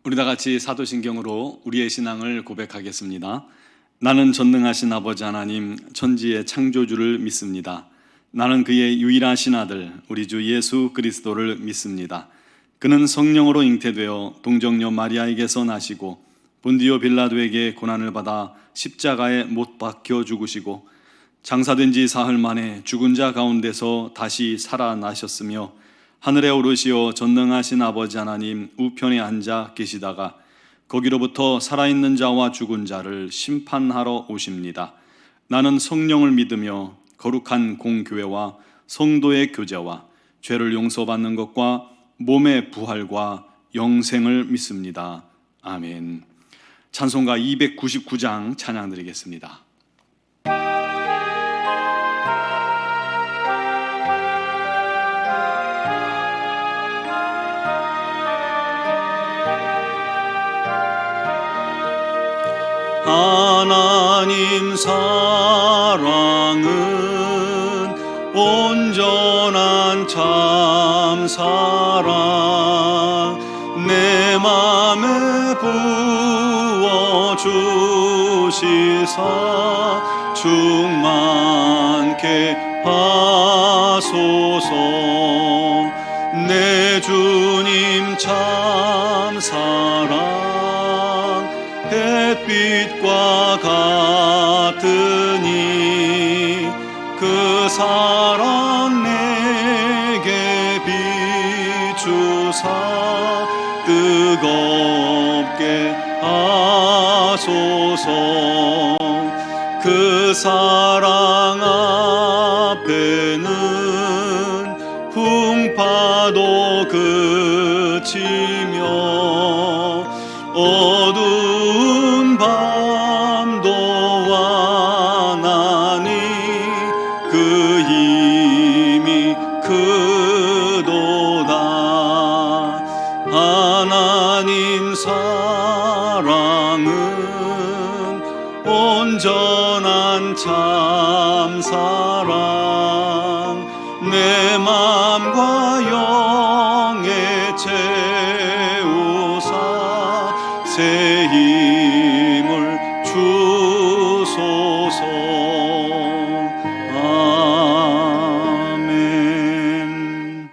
우리 다 같이 사도신경으로 우리의 신앙을 고백하겠습니다. 나는 전능하신 아버지 하나님 천지의 창조주를 믿습니다. 나는 그의 유일하신 아들 우리 주 예수 그리스도를 믿습니다. 그는 성령으로 잉태되어 동정녀 마리아에게서 나시고 본디오 빌라도에게 고난을 받아 십자가에 못 박혀 죽으시고 장사된 지 사흘 만에 죽은 자 가운데서 다시 살아나셨으며 하늘에 오르시어 전능하신 아버지 하나님 우편에 앉아 계시다가 거기로부터 살아있는 자와 죽은 자를 심판하러 오십니다. 나는 성령을 믿으며 거룩한 공교회와 성도의 교제와 죄를 용서받는 것과 몸의 부활과 영생을 믿습니다. 아멘. 찬송가 299장 찬양 드리겠습니다. 하나님 사랑은 온전한 참 사랑 내 맘에 부어 주시사 충만케 하소서. 내 주님 참 사랑 햇빛과 같으니 그 사랑 내게 비추사 뜨겁게 하소서. 그 사랑 앞에는 풍파도 그치며 어두운 밤도 완하니 그 힘이 크도다. 하나님 사랑은 온전한 참 사랑 내 맘과 영에 채우사 새 힘을 주소서. 아멘.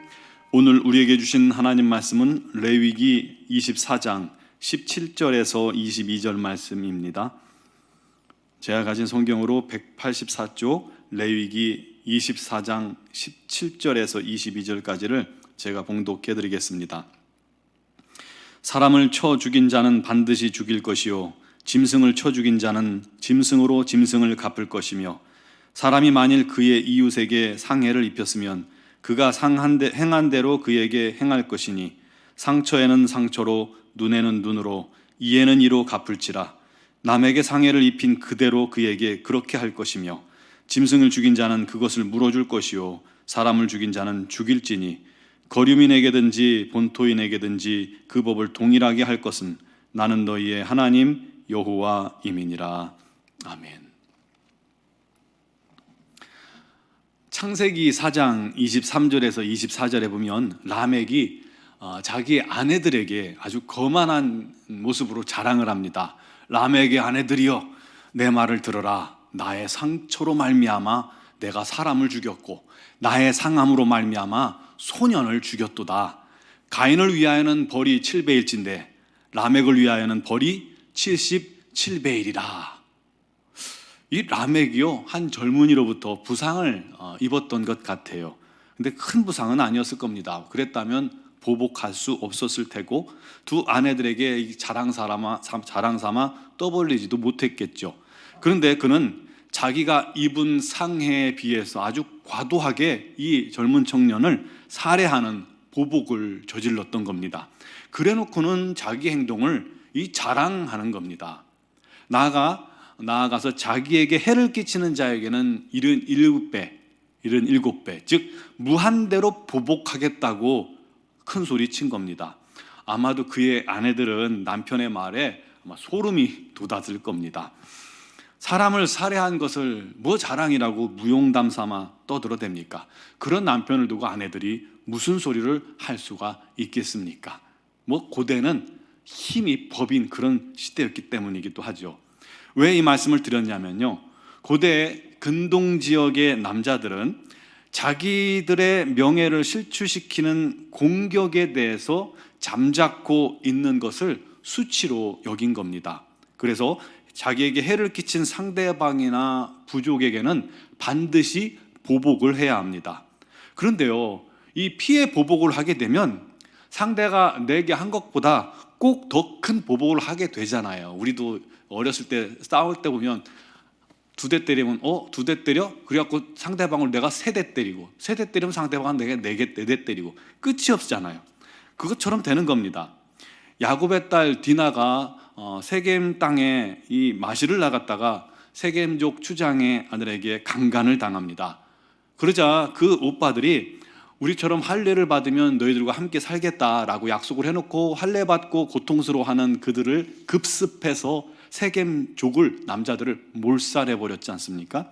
오늘 우리에게 주신 하나님 말씀은 레위기 24장 17절에서 22절 말씀입니다. 제가 가진 성경으로 184쪽 레위기 24장 17절에서 22절까지를 제가 봉독해 드리겠습니다. 사람을 쳐 죽인 자는 반드시 죽일 것이요 짐승을 쳐 죽인 자는 짐승으로 짐승을 갚을 것이며 사람이 만일 그의 이웃에게 상해를 입혔으면 그가 행한 대로 그에게 행할 것이니 상처에는 상처로 눈에는 눈으로 이에는 이로 갚을지라. 남에게 상해를 입힌 그대로 그에게 그렇게 할 것이며 짐승을 죽인 자는 그것을 물어줄 것이요 사람을 죽인 자는 죽일지니 거류민에게든지 본토인에게든지 그 법을 동일하게 할 것은 나는 너희의 하나님 여호와임이니라. 아멘. 창세기 4장 23절에서 24절에 보면 라멕이 자기 아내들에게 아주 거만한 모습으로 자랑을 합니다. 라멕의 아내들이여 내 말을 들어라. 나의 상처로 말미암아 내가 사람을 죽였고 나의 상함으로 말미암아 소년을 죽였도다. 가인을 위하여는 벌이 7배일진데 라멕을 위하여는 벌이 77배이리라. 이 라멕이요 한 젊은이로부터 부상을 입었던 것 같아요. 근데 큰 부상은 아니었을 겁니다. 그랬다면 보복할 수 없었을 테고 두 아내들에게 자랑 삼아 떠벌리지도 못했겠죠. 그런데 그는 자기가 입은 상해에 비해서 아주 과도하게 이 젊은 청년을 살해하는 보복을 저질렀던 겁니다. 그래놓고는 자기 행동을 자랑하는 겁니다. 나아가서 자기에게 해를 끼치는 자에게는 77배, 즉 무한대로 보복하겠다고 큰 소리 친 겁니다. 아마도 그의 아내들은 남편의 말에 아마 소름이 돋았을 겁니다. 사람을 살해한 것을 뭐 자랑이라고 무용담 삼아 떠들어댑니까? 그런 남편을 두고 아내들이 무슨 소리를 할 수가 있겠습니까? 뭐 고대는 힘이 법인 그런 시대였기 때문이기도 하죠. 왜 이 말씀을 드렸냐면요, 고대 근동 지역의 남자들은 자기들의 명예를 실추시키는 공격에 대해서 잠자코 있는 것을 수치로 여긴 겁니다. 그래서 자기에게 해를 끼친 상대방이나 부족에게는 반드시 보복을 해야 합니다. 그런데요, 이 피해 보복을 하게 되면 상대가 내게 한 것보다 꼭 더 큰 보복을 하게 되잖아요. 우리도 어렸을 때 싸울 때 보면 2대 때리면 2대 때려? 그래갖고 상대방을 내가 3대 때리고, 3대 때리면 상대방은 내가 4대 때리고, 끝이 없잖아요. 그것처럼 되는 겁니다. 야곱의 딸 디나가 세겜 땅에 이 마실을 나갔다가 세겜족 추장의 아들에게 강간을 당합니다. 그러자 그 오빠들이 우리처럼 할례를 받으면 너희들과 함께 살겠다라고 약속을 해놓고 할례 받고 고통스러워하는 그들을 급습해서 세겜족을, 남자들을 몰살해 버렸지 않습니까?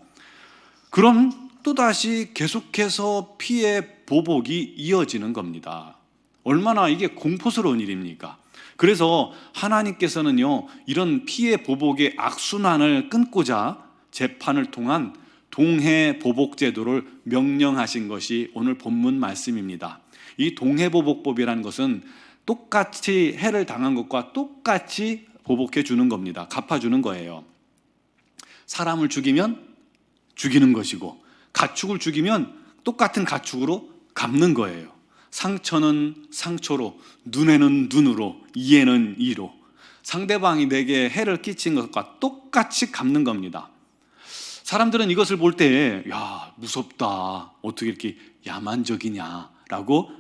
그럼 또다시 계속해서 피해 보복이 이어지는 겁니다. 얼마나 이게 공포스러운 일입니까? 그래서 하나님께서는요, 이런 피해 보복의 악순환을 끊고자 재판을 통한 동해보복 제도를 명령하신 것이 오늘 본문 말씀입니다. 이 동해보복법이라는 것은 똑같이 해를 당한 것과 똑같이 보복해 주는 겁니다. 갚아주는 거예요. 사람을 죽이면 죽이는 것이고, 가축을 죽이면 똑같은 가축으로 갚는 거예요. 상처는 상처로, 눈에는 눈으로, 이에는 이로, 상대방이 내게 해를 끼친 것과 똑같이 갚는 겁니다. 사람들은 이것을 볼 때 야, 무섭다, 어떻게 이렇게 야만적이냐라고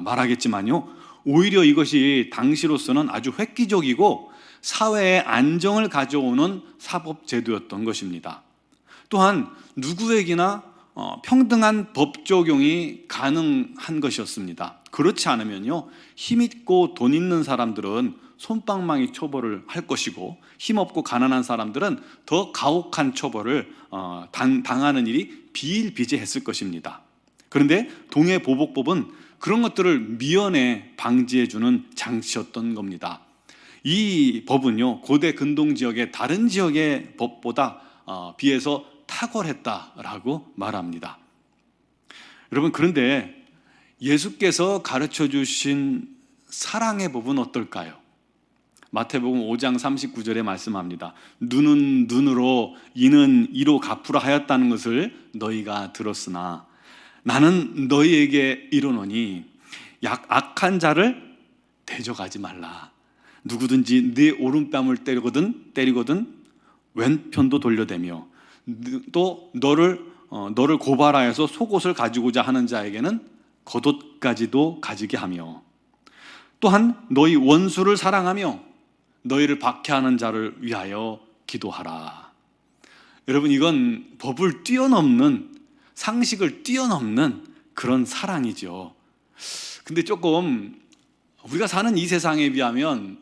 말하겠지만요, 오히려 이것이 당시로서는 아주 획기적이고 사회의 안정을 가져오는 사법제도였던 것입니다. 또한 누구에게나 평등한 법 적용이 가능한 것이었습니다. 그렇지 않으면요, 힘있고 돈 있는 사람들은 솜방망이 처벌을 할 것이고, 힘없고 가난한 사람들은 더 가혹한 처벌을 당하는 일이 비일비재했을 것입니다. 그런데 동해보복법은 그런 것들을 미연에 방지해주는 장치였던 겁니다. 이 법은요, 고대 근동 지역의 다른 지역의 법보다 비해서 탁월했다라고 말합니다. 여러분, 그런데 예수께서 가르쳐 주신 사랑의 법은 어떨까요? 마태복음 5장 39절에 말씀합니다. 눈은 눈으로, 이는 이로 갚으라 하였다는 것을 너희가 들었으나 나는 너희에게 이르노니 악한 자를 대적하지 말라. 누구든지 네 오른뺨을 때리거든 왼편도 돌려대며, 또 너를 고발하여서 속옷을 가지고자 하는 자에게는 겉옷까지도 가지게 하며, 또한 너희 원수를 사랑하며 너희를 박해하는 자를 위하여 기도하라. 여러분, 이건 법을 뛰어넘는, 상식을 뛰어넘는 그런 사랑이죠. 근데 조금 우리가 사는 이 세상에 비하면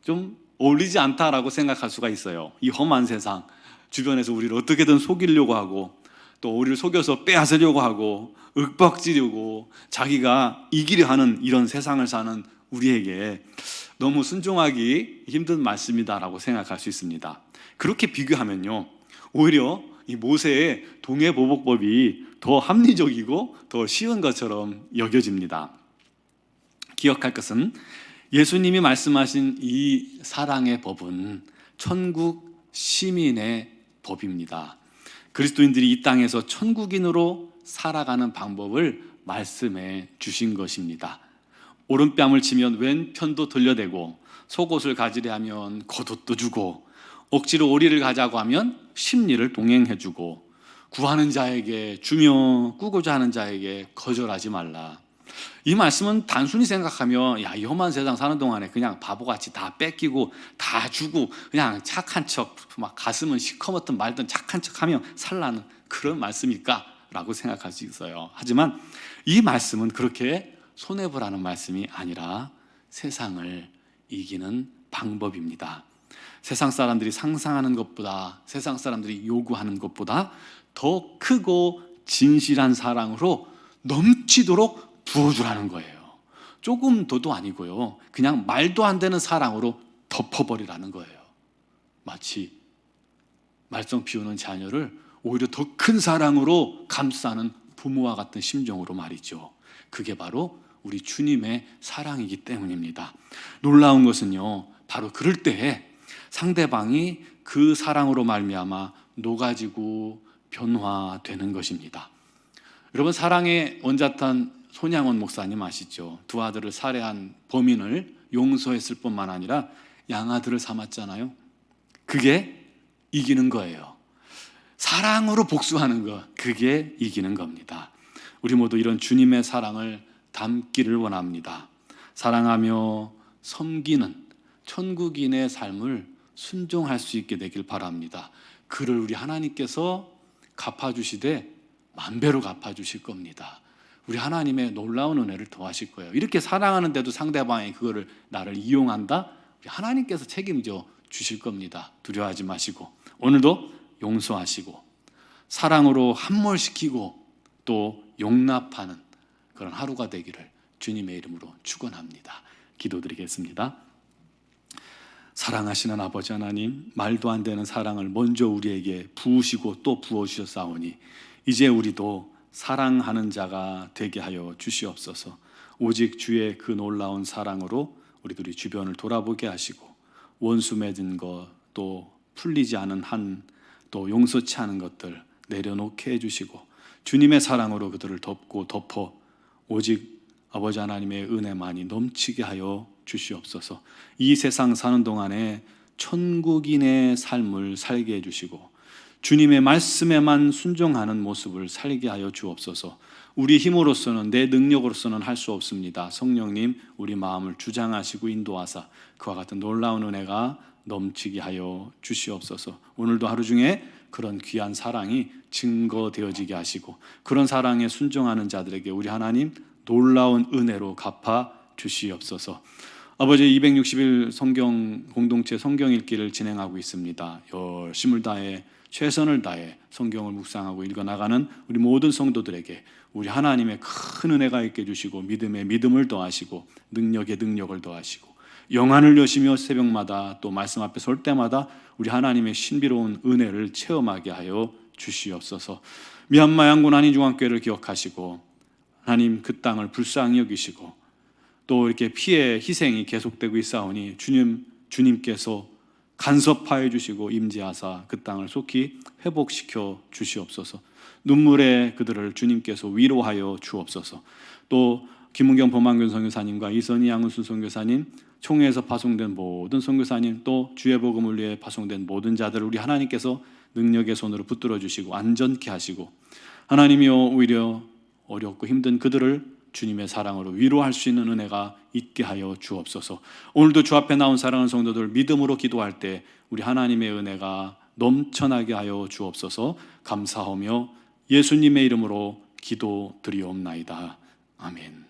좀 어울리지 않다라고 생각할 수가 있어요. 이 험한 세상, 주변에서 우리를 어떻게든 속이려고 하고, 또 우리를 속여서 빼앗으려고 하고, 윽박지르고 자기가 이기려 하는 이런 세상을 사는 우리에게 너무 순종하기 힘든 말씀이다라고 생각할 수 있습니다. 그렇게 비교하면요, 오히려 이 모세의 동해보복법이 더 합리적이고 더 쉬운 것처럼 여겨집니다. 기억할 것은 예수님이 말씀하신 이 사랑의 법은 천국 시민의 법입니다. 그리스도인들이 이 땅에서 천국인으로 살아가는 방법을 말씀해 주신 것입니다. 오른뺨을 치면 왼편도 돌려대고, 속옷을 가지려 하면 겉옷도 주고, 억지로 오리를 가자고 하면 심리를 동행해 주고, 구하는 자에게 주며 꾸고자 하는 자에게 거절하지 말라. 이 말씀은 단순히 생각하면 이 험한 세상 사는 동안에 그냥 바보같이 다 뺏기고 다 주고 그냥 착한 척, 막 가슴은 시커멓든 말든 착한 척하며 살라는 그런 말씀일까? 라고 생각할 수 있어요. 하지만 이 말씀은 그렇게 손해보라는 말씀이 아니라 세상을 이기는 방법입니다. 세상 사람들이 상상하는 것보다, 세상 사람들이 요구하는 것보다 더 크고 진실한 사랑으로 넘치도록 부어주라는 거예요. 조금 더도 아니고요. 그냥 말도 안 되는 사랑으로 덮어버리라는 거예요. 마치 말썽 피우는 자녀를 오히려 더 큰 사랑으로 감싸는 부모와 같은 심정으로 말이죠. 그게 바로 우리 주님의 사랑이기 때문입니다. 놀라운 것은요, 바로 그럴 때에 상대방이 그 사랑으로 말미암아 녹아지고 변화되는 것입니다. 여러분, 사랑의 원자탄 손양원 목사님 아시죠? 두 아들을 살해한 범인을 용서했을 뿐만 아니라 양아들을 삼았잖아요. 그게 이기는 거예요. 사랑으로 복수하는 것, 그게 이기는 겁니다. 우리 모두 이런 주님의 사랑을 담기를 원합니다. 사랑하며 섬기는 천국인의 삶을 순종할 수 있게 되길 바랍니다. 그를 우리 하나님께서 갚아주시되 만배로 갚아주실 겁니다. 우리 하나님의 놀라운 은혜를 더하실 거예요. 이렇게 사랑하는데도 상대방이 그거를 나를 이용한다? 우리 하나님께서 책임져 주실 겁니다. 두려워하지 마시고 오늘도 용서하시고 사랑으로 함몰시키고 또 용납하는 그런 하루가 되기를 주님의 이름으로 축원합니다. 기도드리겠습니다. 사랑하시는 아버지 하나님, 말도 안 되는 사랑을 먼저 우리에게 부으시고 또 부어주셨사오니 이제 우리도 사랑하는 자가 되게 하여 주시옵소서. 오직 주의 그 놀라운 사랑으로 우리들이 주변을 돌아보게 하시고 원수 맺은 것, 또 풀리지 않은 한, 또 용서치 않은 것들 내려놓게 해주시고 주님의 사랑으로 그들을 덮고 덮어 오직 아버지 하나님의 은혜만이 넘치게 하여 주시옵소서. 이 세상 사는 동안에 천국인의 삶을 살게 해주시고 주님의 말씀에만 순종하는 모습을 살게 하여 주옵소서. 우리 힘으로서는, 내 능력으로서는 할 수 없습니다. 성령님, 우리 마음을 주장하시고 인도하사 그와 같은 놀라운 은혜가 넘치게 하여 주시옵소서. 오늘도 하루 중에 그런 귀한 사랑이 증거되어지게 하시고 그런 사랑에 순종하는 자들에게 우리 하나님 놀라운 은혜로 갚아 주시옵소서. 아버지, 260일 성경 공동체 성경 읽기를 진행하고 있습니다. 열심을 다해 최선을 다해 성경을 묵상하고 읽어나가는 우리 모든 성도들에게 우리 하나님의 큰 은혜가 있게 해주시고 믿음에 믿음을 더하시고 능력에 능력을 더하시고 영안을 여시며 새벽마다 또 말씀 앞에 설 때마다 우리 하나님의 신비로운 은혜를 체험하게 하여 주시옵소서. 미얀마 양군 한인중앙교회를 기억하시고 하나님 그 땅을 불쌍히 여기시고 또 이렇게 피해 희생이 계속되고 있사오니 주님께서 간섭하여 주시고 임재하사 그 땅을 속히 회복시켜 주시옵소서. 눈물에 그들을 주님께서 위로하여 주옵소서. 또 김은경 범한균 선교사님과 이선희 양은순 선교사님, 총회에서 파송된 모든 선교사님, 또 주의 복음을 위해 파송된 모든 자들을 우리 하나님께서 능력의 손으로 붙들어 주시고 안전케 하시고 하나님이여 오히려 어렵고 힘든 그들을 주님의 사랑으로 위로할 수 있는 은혜가 있게 하여 주옵소서. 오늘도 주 앞에 나온 사랑하는 성도들 믿음으로 기도할 때 우리 하나님의 은혜가 넘쳐나게 하여 주옵소서. 감사하며 예수님의 이름으로 기도드리옵나이다. 아멘.